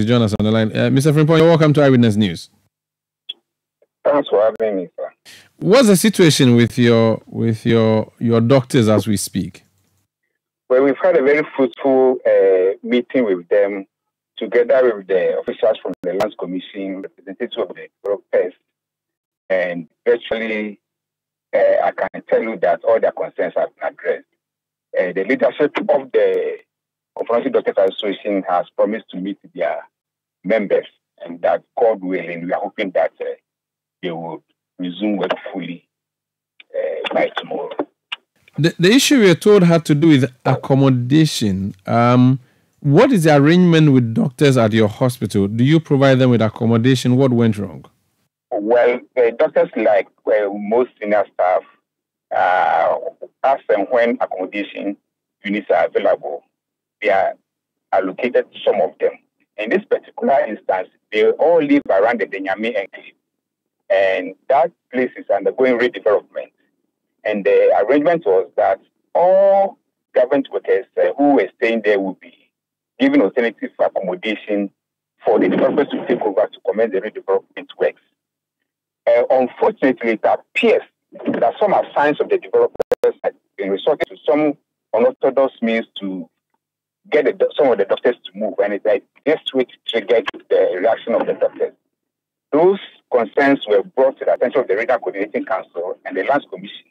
join us on the line. Mr. Frimpong, you're welcome to Eyewitness News. Thanks for having me, sir. What's the situation with your doctors as we speak? Well, we've had a very fruitful meeting with them, together with the officials from the Lands Commission, representatives of the developers, and virtually, I can tell you that all their concerns have been addressed. The leadership of the Confederation Doctors Association has promised to meet their members, and that God willing, we are hoping that they will resume work fully by tomorrow. The issue we are told had to do with accommodation. What is the arrangement with doctors at your hospital? Do you provide them with accommodation? What went wrong? Well, doctors, like most senior staff, as and when accommodation units are available, they are allocated some of them. In this particular instance, they all live around the Denyami enclave, and that place is undergoing redevelopment. And the arrangement was that all government workers who were staying there would be given alternative accommodation for the developers to take over to commence the redevelopment works. Unfortunately, it appears that some signs of the developers have been resorted to some unorthodox means to get some of the doctors to move, and it's like this which triggered the reaction of the doctors. Those concerns were brought to the attention of the Regional Coordinating Council and the Lands Commission,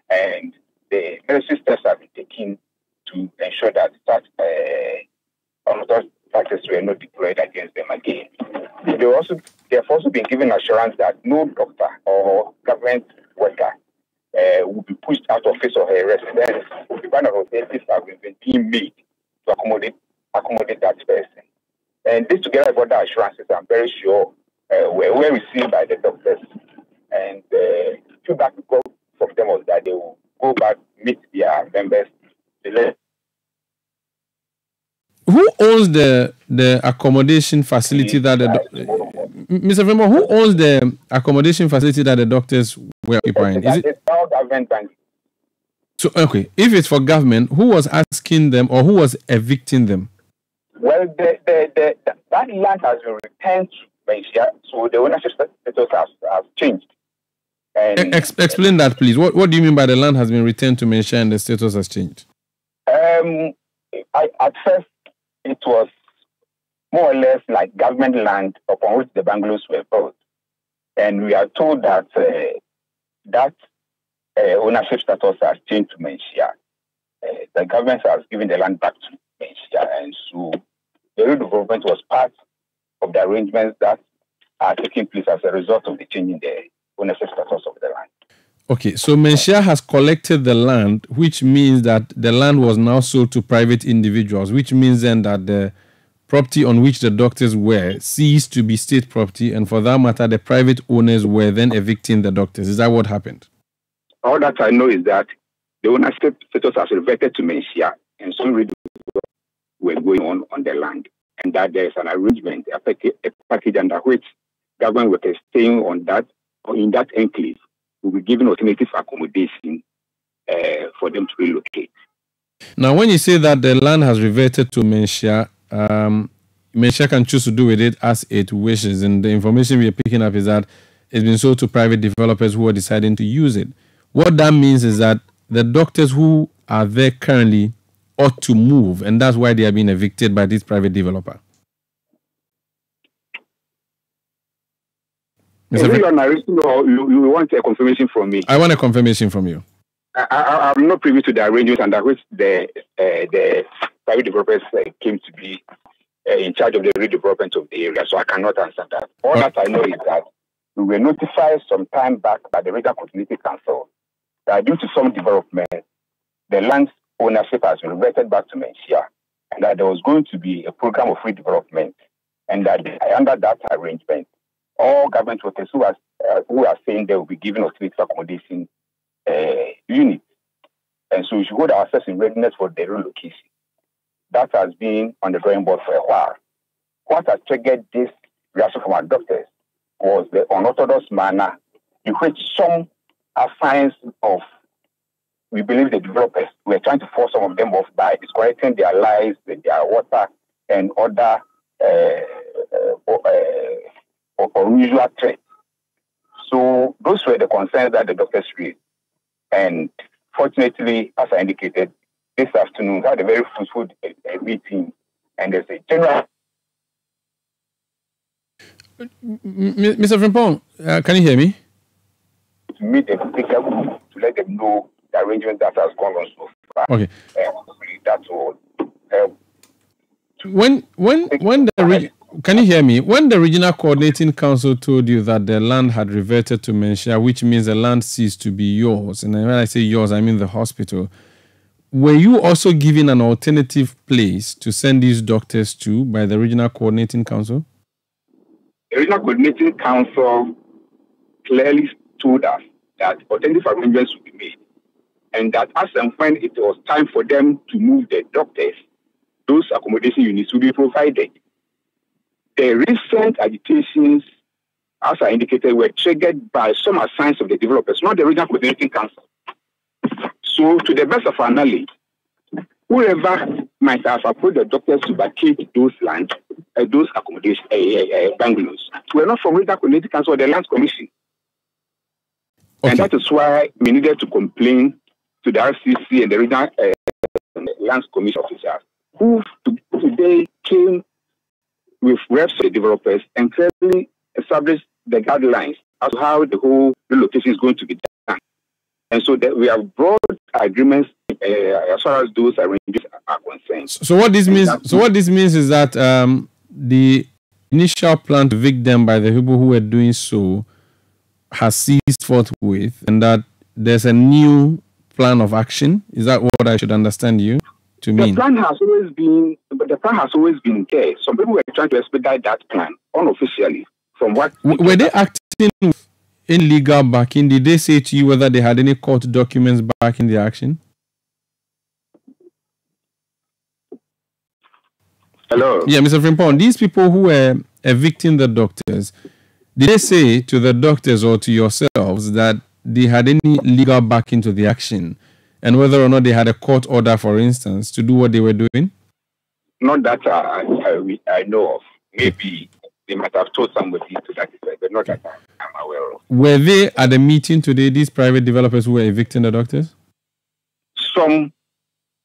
and the necessary steps have been taken to ensure that such unorthodox practices were not deployed against them again. They have also been given assurance that no doctor or government worker will be pushed out of his or her residence. The kind of alternatives have been being made to accommodate that person. And this, together with other assurances, I'm very sure were received by the doctors. And the feedback we got from them was that they will go back, meet their members. Who owns the accommodation facility that Mr. Fremont, who owns the accommodation facility that the doctors were occupying? Is it all government bank? So, okay, if it's for government, who was asking them or who was evicting them? Well, that land has been returned to Malaysia, so the ownership status has changed. And explain that, please. What do you mean by the land has been returned to Malaysia and the status has changed? At first, it was more or less like government land upon which the bungalows were built. And we are told that ownership status has changed to Malaysia. The government has given the land back to Malaysia, and so the redevelopment was part of the arrangements that are taking place as a result of the change in the ownership status of the land. Okay, so Malaysia has collected the land, which means that the land was now sold to private individuals, which means then that the property on which the doctors were ceased to be state property, and for that matter, the private owners were then evicting the doctors. Is that what happened? All that I know is that the ownership status has reverted to Malaysia, and some redevelopments were going on the land, and that there is an arrangement, a package under which government workers staying on that or in that enclave will be given alternative accommodation for them to relocate. Now, when you say that the land has reverted to Malaysia, Malaysia can choose to do with it as it wishes, and the information we are picking up is that it's been sold to private developers who are deciding to use it. What that means is that the doctors who are there currently ought to move, and that's why they are being evicted by this private developer. You want a confirmation from me? I want a confirmation from you. I'm not privy to the arrangements under which the private developers came to be in charge of the redevelopment of the area, so I cannot answer that. All that I know is that we were notified some time back by the Regional Coordinating Council that due to some development, the land ownership has been reverted back to Malaysia, and that there was going to be a program of redevelopment, and that under that arrangement, all government workers who are saying they will be given alternative accommodation units, and so we should hold ourselves in readiness for the relocation. That has been on the drawing board for a while. What has triggered this reaction from our doctors was the unorthodox manner in which some are signs of, we believe the developers were trying to force some of them off by disconnecting their lives with their water and other unusual threat. So those were the concerns that the doctors raised. And fortunately, as I indicated, this afternoon we had a very fruitful meeting, and there's a general. Mr. Frimpong, can you hear me? To meet the medical group to let them know the arrangement that has gone on so far. Okay. That will help. Can you hear me? When the Regional Coordinating Council told you that the land had reverted to Menchia, which means the land ceased to be yours, and when I say yours, I mean the hospital, were you also given an alternative place to send these doctors to by the Regional Coordinating Council? The Regional Coordinating Council clearly told us that alternative arrangements would be made, and that as and when it was time for them to move the doctors, those accommodation units will be provided. The recent agitations, as I indicated, were triggered by some assigns of the developers, not the Regional Coordinating Council. So, to the best of our knowledge, whoever might have approached the doctors to vacate those lands, those accommodation bungalows, were not from Regional Coordinating Council or the Lands Commission. Okay. And that is why we needed to complain to the RCC and the Regional Lands Commission officers, who today came with reps of the developers and clearly established the guidelines as to how the whole relocation is going to be done. And so that we have broad agreements as far as those arrangements are concerned. So what this means is that the initial plan to evict them by the people who were doing so has ceased forthwith, and that there's a new plan of action. Is that what I should understand you to mean? The plan has always been there. Some people were trying to expedite that plan unofficially. From what were they acting in legal backing? Did they say to you whether they had any court documents backing the action? Hello. Yeah, Mr. Frimpong, these people who were evicting the doctors, did they say to the doctors or to yourselves that they had any legal backing to the action, and whether or not they had a court order, for instance, to do what they were doing? Not that I know of. Maybe they might have told somebody to that effect, but not that I'm aware of. Were they at the meeting today, these private developers who were evicting the doctors? Some,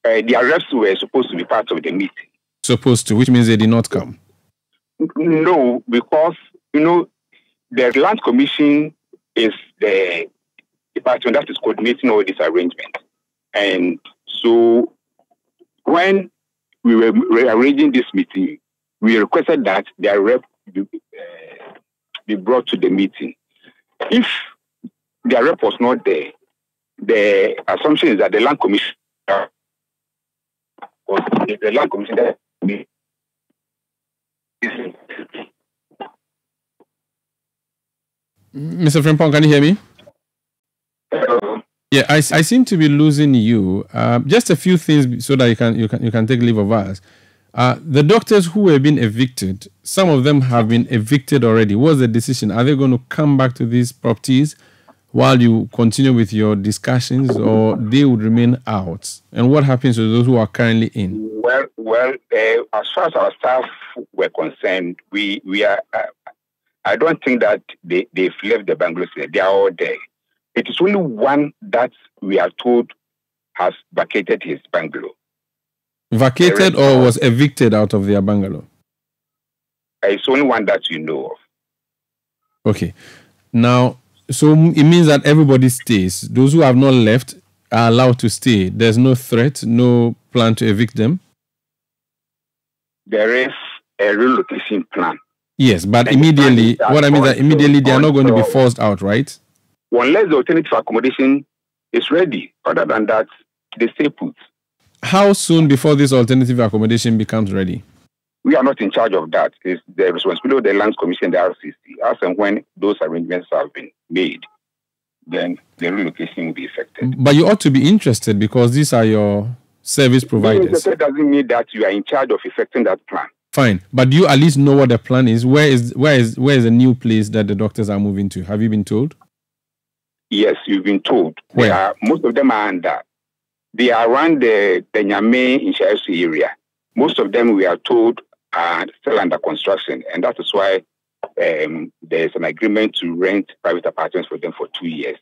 their reps were supposed to be part of the meeting. Supposed to, which means they did not come? No, because, the Land Commission is the department that is coordinating all this arrangement. And so when we were rearranging this meeting, we requested that their rep be brought to the meeting. If their rep was not there, the assumption is that the Land Commission was the Land Commission that Mr. Frimpong, can you hear me? Yeah, I seem to be losing you. Just a few things so that you can take leave of us. The doctors who have been evicted, some of them have been evicted already. What's the decision? Are they going to come back to these properties while you continue with your discussions, or they would remain out? And what happens to those who are currently in? Well, as far as our staff were concerned, we are. I don't think that they've left the bungalows. They are all there. It is only one that we are told has vacated his bungalow. Vacated or was evicted out of their bungalow? It's only one that you know of. Okay. Now, so it means that everybody stays. Those who have not left are allowed to stay. There's no threat, no plan to evict them? There is a relocation plan. Yes, but immediately, what I mean is that immediately they are not going to be forced out, right? Unless the alternative accommodation is ready. Other than that, they stay put. How soon before this alternative accommodation becomes ready? We are not in charge of that. It's the responsibility of the Lands Commission, the RCC. As and when those arrangements have been made, then the relocation will be effected. But you ought to be interested because these are your service providers. That doesn't mean that you are in charge of effecting that plan. Fine, but do you at least know what the plan is? Where is the new place that the doctors are moving to? Have you been told? Yes, you've been told. Where? Most of them are under. They are around the Nyame in area. Most of them, we are told, are still under construction, and that is why there's an agreement to rent private apartments for them for 2 years.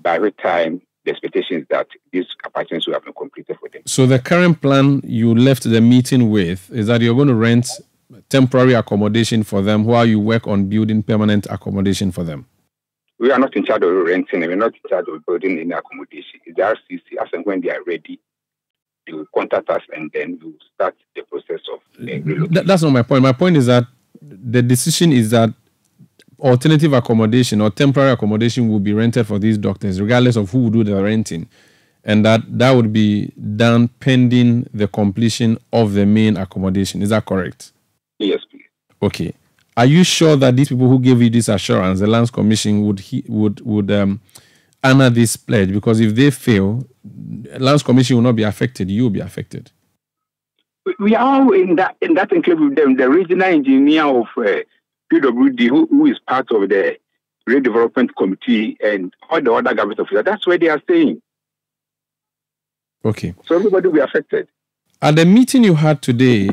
By the time, the expectation is that these apartments will have been completed for them. So the current plan you left the meeting with is that you're going to rent temporary accommodation for them while you work on building permanent accommodation for them. We are not in charge of renting, and we're not in charge of building any accommodation. It's the RCC, as and when they are ready, they will contact us, and then we will start the process of relocation. That's not my point. My point is that the decision is that alternative accommodation or temporary accommodation will be rented for these doctors, regardless of who will do the renting, and that would be done pending the completion of the main accommodation. Is that correct? Yes, please. Okay. Are you sure that these people who gave you this assurance, the Lands Commission, would honor this pledge? Because if they fail, Lands Commission will not be affected. You will be affected. We are all in that enclave with them. The regional engineer of PWD, who is part of the redevelopment committee, and all the other government officials. That's where they are staying. Okay. So everybody will be affected. At the meeting you had today,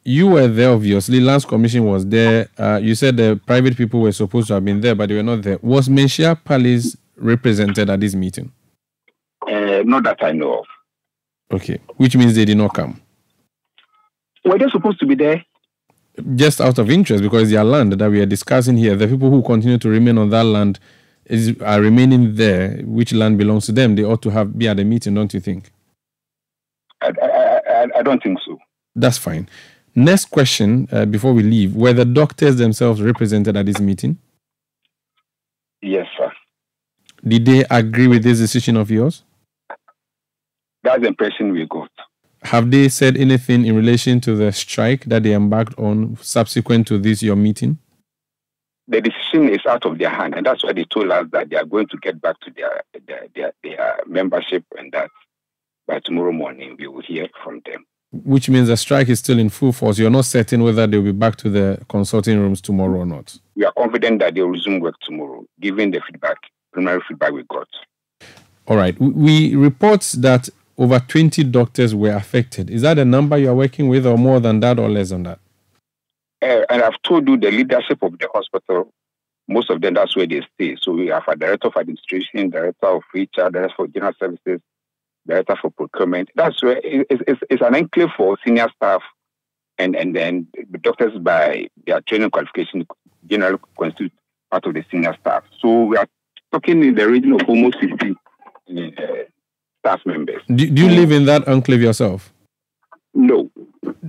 you were there, obviously. Lands Commission was there. You said the private people were supposed to have been there, but they were not there. Was Menchia Palace represented at this meeting? Not that I know of. Okay. Which means they did not come. Were they supposed to be there? Just out of interest, because it's their land that we are discussing here. The people who continue to remain on that land are remaining there. Which land belongs to them? They ought to be at the meeting, don't you think? I don't think so. That's fine. Next question, before we leave, were the doctors themselves represented at this meeting? Yes, sir. Did they agree with this decision of yours? That's the impression we got. Have they said anything in relation to the strike that they embarked on subsequent to this, your meeting? The decision is out of their hand, and that's why they told us that they are going to get back to their membership, and that by tomorrow morning we will hear from them. Which means the strike is still in full force. You're not certain whether they'll be back to the consulting rooms tomorrow or not. We are confident that they'll resume work tomorrow, given the preliminary feedback we got. All right. We report that over 20 doctors were affected. Is that the number you are working with, or more than that, or less than that? And I've told you the leadership of the hospital, most of them, that's where they stay. So we have a director of administration, director of HR, director for general services, director for procurement. That's where it's an enclave for senior staff, and then the doctors by their training qualification generally constitute part of the senior staff. So we are talking in the region of almost 50 staff members. Do you live in that enclave yourself? No.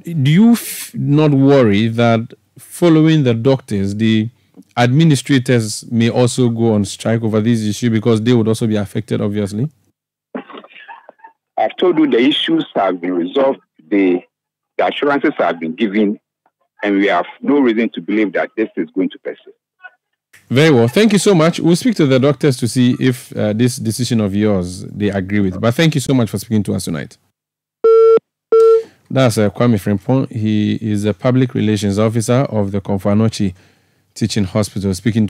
Do you not worry that following the doctors, the administrators may also go on strike over this issue, because they would also be affected, obviously? I've told you the issues have been resolved, the assurances have been given, and we have no reason to believe that this is going to persist. Very well. Thank you so much. We'll speak to the doctors to see if this decision of yours they agree with. But thank you so much for speaking to us tonight. That's Kwame Frimpong. He is a public relations officer of the Komfo Anokye Teaching Hospital, speaking